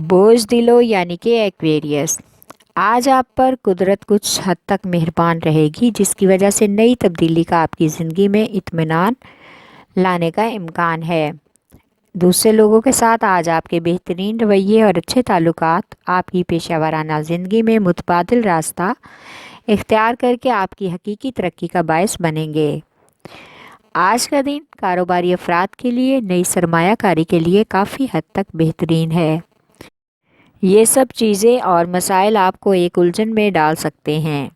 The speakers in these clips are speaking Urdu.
بوجھ دلو یعنی کہ ایکویریس، آج آپ پر قدرت کچھ حد تک مہربان رہے گی، جس کی وجہ سے نئی تبدیلی کا آپ کی زندگی میں اطمینان لانے کا امکان ہے۔ دوسرے لوگوں کے ساتھ آج آپ کے بہترین رویے اور اچھے تعلقات آپ کی پیشہ ورانہ زندگی میں متبادل راستہ اختیار کر کے آپ کی حقیقی ترقی کا باعث بنیں گے۔ آج کا دن کاروباری افراد کے لیے نئی سرمایہ کاری کے لیے کافی حد تک بہترین ہے۔ یہ سب چیزیں اور مسائل آپ کو ایک الجھن میں ڈال سکتے ہیں۔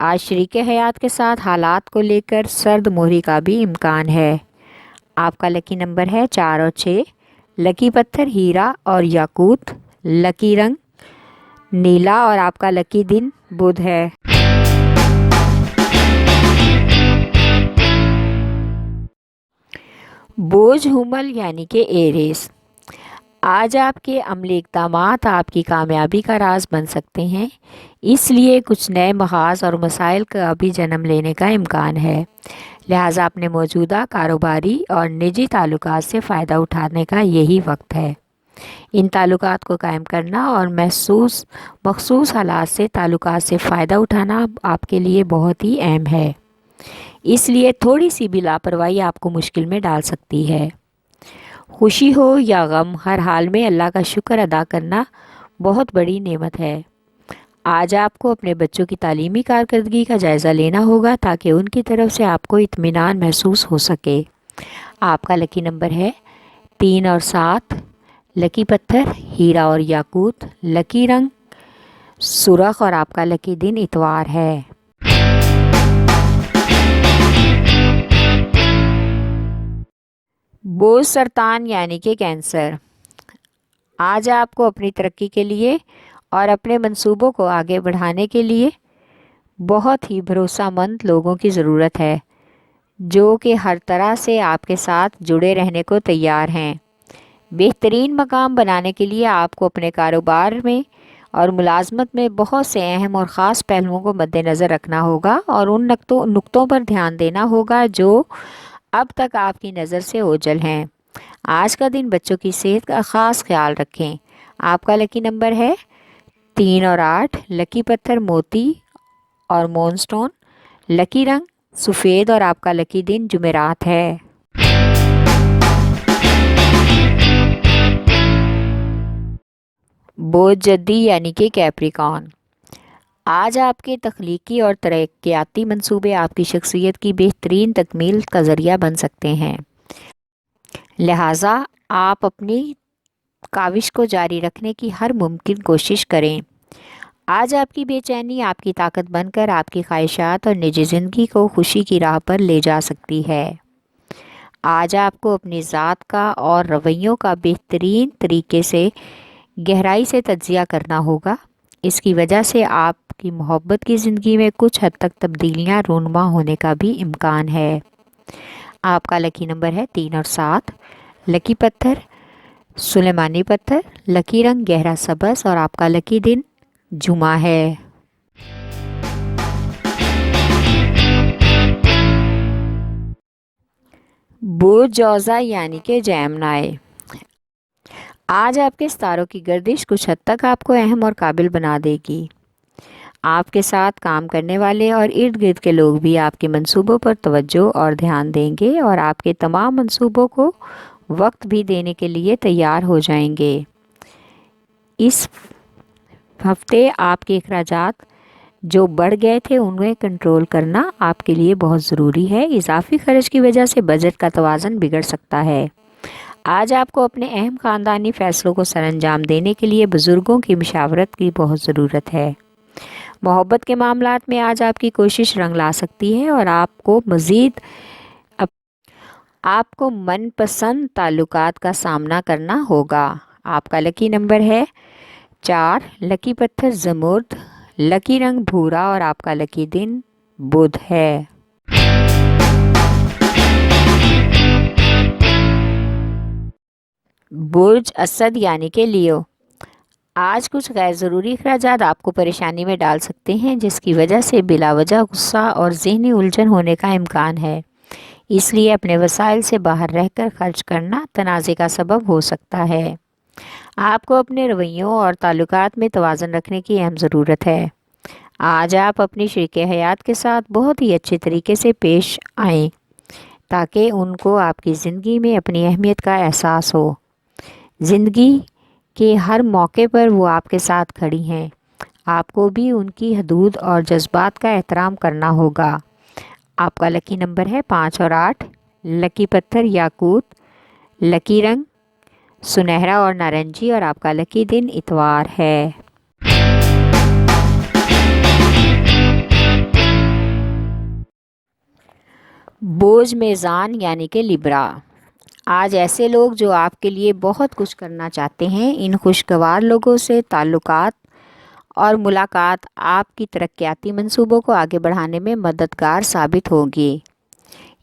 آج شریک حیات کے ساتھ حالات کو لے کر سرد مہری کا بھی امکان ہے۔ آپ کا لکی نمبر ہے 4 اور 6، لکی پتھر ہیرا اور یاقوت، لکی رنگ نیلا اور آپ کا لکی دن بدھ ہے۔ بوجھ حمل یعنی کہ ایریس، آج آپ کے عملی اقدامات آپ کی کامیابی کا راز بن سکتے ہیں، اس لیے کچھ نئے محاذ اور مسائل کا بھی جنم لینے کا امکان ہے، لہٰذا اپنے موجودہ کاروباری اور نجی تعلقات سے فائدہ اٹھانے کا یہی وقت ہے۔ ان تعلقات کو قائم کرنا اور مخصوص حالات سے تعلقات سے فائدہ اٹھانا آپ کے لیے بہت ہی اہم ہے، اس لیے تھوڑی سی بھی لاپرواہی آپ کو مشکل میں ڈال سکتی ہے۔ خوشی ہو یا غم، ہر حال میں اللہ کا شکر ادا کرنا بہت بڑی نعمت ہے۔ آج آپ کو اپنے بچوں کی تعلیمی کارکردگی کا جائزہ لینا ہوگا تاکہ ان کی طرف سے آپ کو اطمینان محسوس ہو سکے۔ آپ کا لکی نمبر ہے 3 اور 7، لکی پتھر ہیرا اور یاقوت، لکی رنگ سرخ اور آپ کا لکی دن اتوار ہے۔ بوجھ سرطان یعنی کہ کینسر، آج آپ کو اپنی ترقی کے لیے اور اپنے منصوبوں کو آگے بڑھانے کے لیے بہت ہی بھروسہ مند لوگوں کی ضرورت ہے، جو کہ ہر طرح سے آپ کے ساتھ جڑے رہنے کو تیار ہیں۔ بہترین مقام بنانے کے لیے آپ کو اپنے کاروبار میں اور ملازمت میں بہت سے اہم اور خاص پہلوؤں کو مد نظر رکھنا ہوگا اور ان نقطوں پر دھیان دینا ہوگا جو اب تک آپ کی نظر سے اوجھل ہیں۔ آج کا دن بچوں کی صحت کا خاص خیال رکھیں۔ آپ کا لکی نمبر ہے 3 اور 8، لکی پتھر موتی اور مون سٹون، لکی رنگ سفید اور آپ کا لکی دن جمعرات ہے۔ بوجھ جدی یعنی کہ کیپریکارن، آج آپ کے تخلیقی اور ترقیاتی منصوبے آپ کی شخصیت کی بہترین تکمیل کا ذریعہ بن سکتے ہیں، لہٰذا آپ اپنی کاوش کو جاری رکھنے کی ہر ممکن کوشش کریں۔ آج آپ کی بے چینی آپ کی طاقت بن کر آپ کی خواہشات اور نجی زندگی کو خوشی کی راہ پر لے جا سکتی ہے۔ آج آپ کو اپنی ذات کا اور رویوں کا بہترین طریقے سے گہرائی سے تجزیہ کرنا ہوگا، اس کی وجہ سے آپ کی محبت کی زندگی میں کچھ حد تک تبدیلیاں رونما ہونے کا بھی امکان ہے۔ آپ کا لکی نمبر ہے 3 اور 7، لکی پتھر سلیمانی پتھر، لکی رنگ گہرا سبز اور آپ کا لکی دن جمعہ ہے۔ بوجھ جوزا یعنی کہ جیمنائی، آج آپ کے ستاروں کی گردش کچھ حد تک آپ کو اہم اور قابل بنا دے گی۔ آپ کے ساتھ کام کرنے والے اور ارد گرد کے لوگ بھی آپ کے منصوبوں پر توجہ اور دھیان دیں گے اور آپ کے تمام منصوبوں کو وقت بھی دینے کے لیے تیار ہو جائیں گے۔ اس ہفتے آپ کے اخراجات جو بڑھ گئے تھے انہیں کنٹرول کرنا آپ کے لیے بہت ضروری ہے، اضافی خرچ کی وجہ سے بجٹ کا توازن بگڑ سکتا ہے۔ آج آپ کو اپنے اہم خاندانی فیصلوں کو سر انجام دینے کے لیے بزرگوں کی مشاورت کی بہت ضرورت ہے۔ محبت کے معاملات میں آج آپ کی کوشش رنگ لا سکتی ہے اور آپ کو من پسند تعلقات کا سامنا کرنا ہوگا۔ آپ کا لکی نمبر ہے 4، لکی پتھر زمرد، لکی رنگ بھورا اور آپ کا لکی دن بدھ ہے۔ برج اسد یعنی کہ لیو، آج کچھ غیر ضروری اخراجات آپ کو پریشانی میں ڈال سکتے ہیں، جس کی وجہ سے بلا وجہ غصہ اور ذہنی الجھن ہونے کا امکان ہے، اس لیے اپنے وسائل سے باہر رہ کر خرچ کرنا تنازع کا سبب ہو سکتا ہے۔ آپ کو اپنے رویوں اور تعلقات میں توازن رکھنے کی اہم ضرورت ہے۔ آج آپ اپنی شریک حیات کے ساتھ بہت ہی اچھے طریقے سے پیش آئیں تاکہ ان کو آپ کی زندگی میں اپنی اہمیت کا احساس ہو۔ زندگی کے ہر موقع پر وہ آپ کے ساتھ کھڑی ہیں۔ آپ کو بھی ان کی حدود اور جذبات کا احترام کرنا ہوگا۔ آپ کا لکی نمبر ہے 5 اور 8۔ لکی پتھر یاقوت، لکی رنگ سنہرا اور نارنجی، اور آپ کا لکی دن اتوار ہے۔ بوجھ میزان یعنی کہ لبرا۔ آج ایسے لوگ جو آپ کے لیے بہت کچھ کرنا چاہتے ہیں، ان خوشگوار لوگوں سے تعلقات اور ملاقات آپ کی ترقیاتی منصوبوں کو آگے بڑھانے میں مددگار ثابت ہوگی۔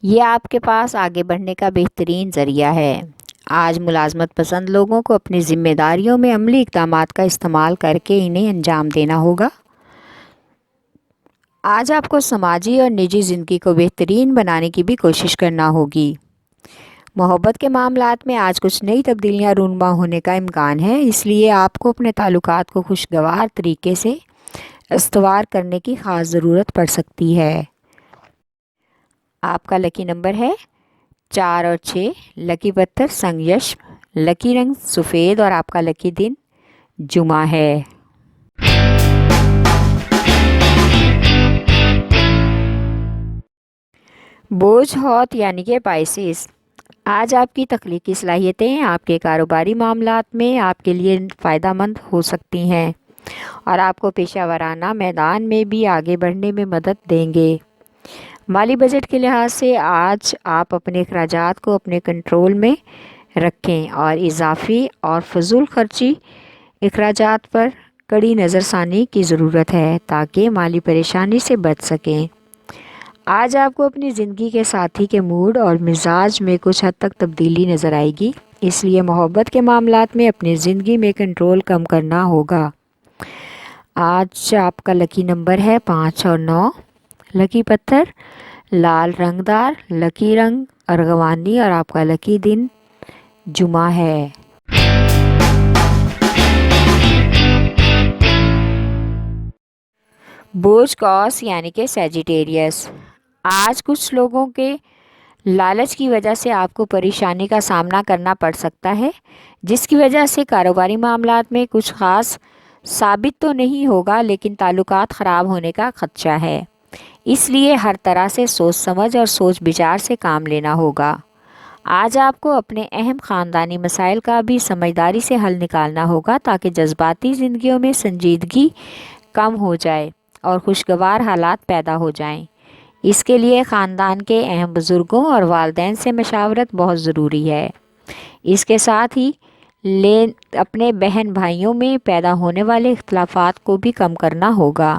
یہ آپ کے پاس آگے بڑھنے کا بہترین ذریعہ ہے۔ آج ملازمت پسند لوگوں کو اپنی ذمہ داریوں میں عملی اقدامات کا استعمال کر کے انہیں انجام دینا ہوگا۔ آج آپ کو سماجی اور نجی زندگی کو بہترین بنانے کی بھی کوشش کرنا ہوگی۔ محبت کے معاملات میں آج کچھ نئی تبدیلیاں رونما ہونے کا امکان ہے، اس لیے آپ کو اپنے تعلقات کو خوشگوار طریقے سے استوار کرنے کی خاص ضرورت پڑ سکتی ہے۔ آپ کا لکی نمبر ہے 4 اور 6۔ لکی پتھر سنگ، لکی رنگ سفید، اور آپ کا لکی دن جمعہ ہے۔ بوجھ ہوت یعنی کہ پائسس۔ آج آپ کی تخلیقی صلاحیتیں آپ کے کاروباری معاملات میں آپ کے لیے فائدہ مند ہو سکتی ہیں اور آپ کو پیشہ ورانہ میدان میں بھی آگے بڑھنے میں مدد دیں گے۔ مالی بجٹ کے لحاظ سے آج آپ اپنے اخراجات کو اپنے کنٹرول میں رکھیں اور اضافی اور فضول خرچی اخراجات پر کڑی نظر ثانی کی ضرورت ہے تاکہ مالی پریشانی سے بچ سکیں۔ آج آپ کو اپنی زندگی کے ساتھی کے موڈ اور مزاج میں کچھ حد تک تبدیلی نظر آئے گی، اس لیے محبت کے معاملات میں اپنی زندگی میں کنٹرول کم کرنا ہوگا۔ آج آپ کا لکی نمبر ہے 5 اور 9۔ لکی پتھر لال رنگ دار، لکی رنگ ارغوانی، اور آپ کا لکی دن جمعہ ہے۔ بوجھ قوس یعنی کہ سیجیٹیریس۔ آج کچھ لوگوں کے لالچ کی وجہ سے آپ کو پریشانی کا سامنا کرنا پڑ سکتا ہے، جس کی وجہ سے کاروباری معاملات میں کچھ خاص ثابت تو نہیں ہوگا لیکن تعلقات خراب ہونے کا خدشہ ہے۔ اس لیے ہر طرح سے سوچ سمجھ اور سوچ بچار سے کام لینا ہوگا۔ آج آپ کو اپنے اہم خاندانی مسائل کا بھی سمجھداری سے حل نکالنا ہوگا تاکہ جذباتی زندگیوں میں سنجیدگی کم ہو جائے اور خوشگوار حالات پیدا ہو جائیں۔ اس کے لیے خاندان کے اہم بزرگوں اور والدین سے مشاورت بہت ضروری ہے۔ اس کے ساتھ ہی اپنے بہن بھائیوں میں پیدا ہونے والے اختلافات کو بھی کم کرنا ہوگا۔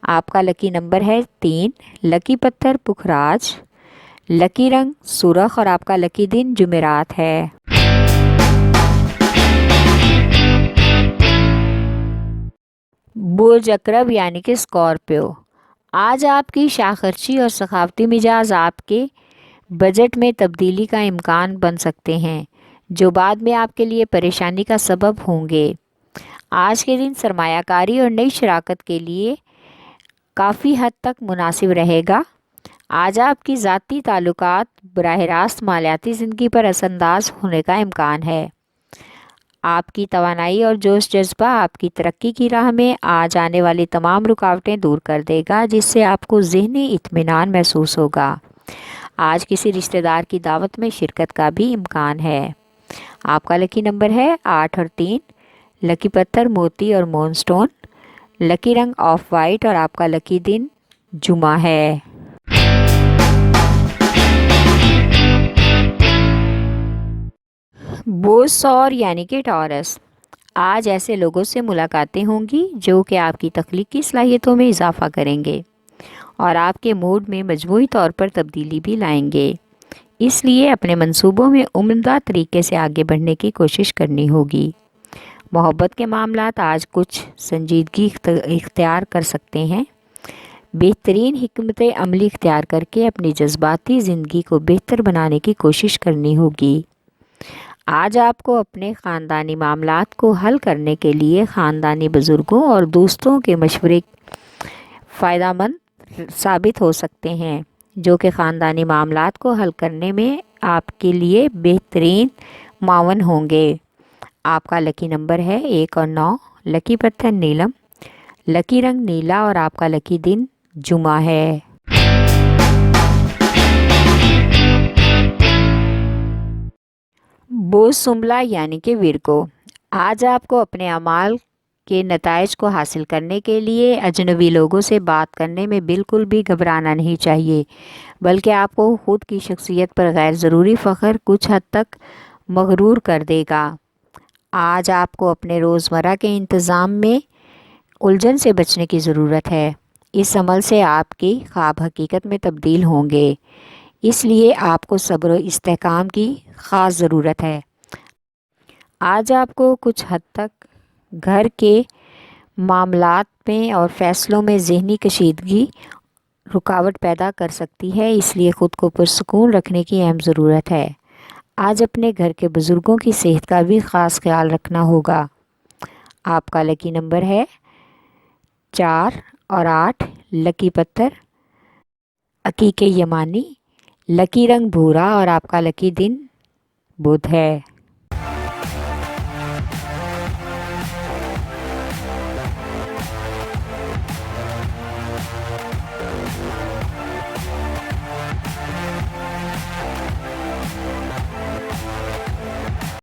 آپ کا لکی نمبر ہے 3۔ لکی پتھر پکھراج، لکی رنگ سرخ، اور آپ کا لکی دن جمعرات ہے۔ برج عقرب یعنی کہ اسکارپیو۔ آج آپ کی شاخرچی اور سخاوتی مزاج آپ کے بجٹ میں تبدیلی کا امکان بن سکتے ہیں جو بعد میں آپ کے لیے پریشانی کا سبب ہوں گے۔ آج کے دن سرمایہ کاری اور نئی شراکت کے لیے کافی حد تک مناسب رہے گا۔ آج آپ کی ذاتی تعلقات براہ راست مالیاتی زندگی پر اثر انداز ہونے کا امکان ہے۔ آپ کی توانائی اور جوش جذبہ آپ کی ترقی کی راہ میں آج آنے والی تمام رکاوٹیں دور کر دے گا، جس سے آپ کو ذہنی اطمینان محسوس ہوگا۔ آج کسی رشتہ دار کی دعوت میں شرکت کا بھی امکان ہے۔ آپ کا لکی نمبر ہے 8 اور 3۔ لکی پتھر موتی اور مون سٹون، لکی رنگ آف وائٹ، اور آپ کا لکی دن جمعہ ہے۔ بوجھ سور یعنی کہ ٹورس۔ آج ایسے لوگوں سے ملاقاتیں ہوں گی جو کہ آپ کی تخلیقی صلاحیتوں میں اضافہ کریں گے اور آپ کے موڈ میں مجموعی طور پر تبدیلی بھی لائیں گے۔ اس لیے اپنے منصوبوں میں عمدہ طریقے سے آگے بڑھنے کی کوشش کرنی ہوگی۔ محبت کے معاملات آج کچھ سنجیدگی اختیار کر سکتے ہیں۔ بہترین حکمت عملی اختیار کر کے اپنی جذباتی زندگی کو بہتر بنانے کی کوشش کرنی ہوگی۔ آج آپ کو اپنے خاندانی معاملات کو حل کرنے کے لیے خاندانی بزرگوں اور دوستوں کے مشورے فائدہ مند ثابت ہو سکتے ہیں، جو کہ خاندانی معاملات کو حل کرنے میں آپ کے لیے بہترین معاون ہوں گے۔ آپ کا لکی نمبر ہے 1 اور 9، لکی پتھر نیلم، لکی رنگ نیلا اور آپ کا لکی دن جمعہ ہے۔ بوز سنبلا یعنی کہ ورگو، آج آپ کو اپنے اعمال کے نتائج کو حاصل کرنے کے لیے اجنبی لوگوں سے بات کرنے میں بالکل بھی گھبرانا نہیں چاہیے، بلکہ آپ کو خود کی شخصیت پر غیر ضروری فخر کچھ حد تک مغرور کر دے گا۔ آج آپ کو اپنے روزمرہ کے انتظام میں الجھن سے بچنے کی ضرورت ہے، اس عمل سے آپ کے خواب حقیقت میں تبدیل ہوں گے، اس لیے آپ کو صبر و استحکام کی خاص ضرورت ہے۔ آج آپ کو کچھ حد تک گھر کے معاملات میں اور فیصلوں میں ذہنی کشیدگی رکاوٹ پیدا کر سکتی ہے، اس لیے خود کو پرسکون رکھنے کی اہم ضرورت ہے۔ آج اپنے گھر کے بزرگوں کی صحت کا بھی خاص خیال رکھنا ہوگا۔ آپ کا لکی نمبر ہے 4 اور 8، لکی پتھر عقیق یمانی، لکی رنگ بھورا اور آپ کا لکی دن بدھ ہے۔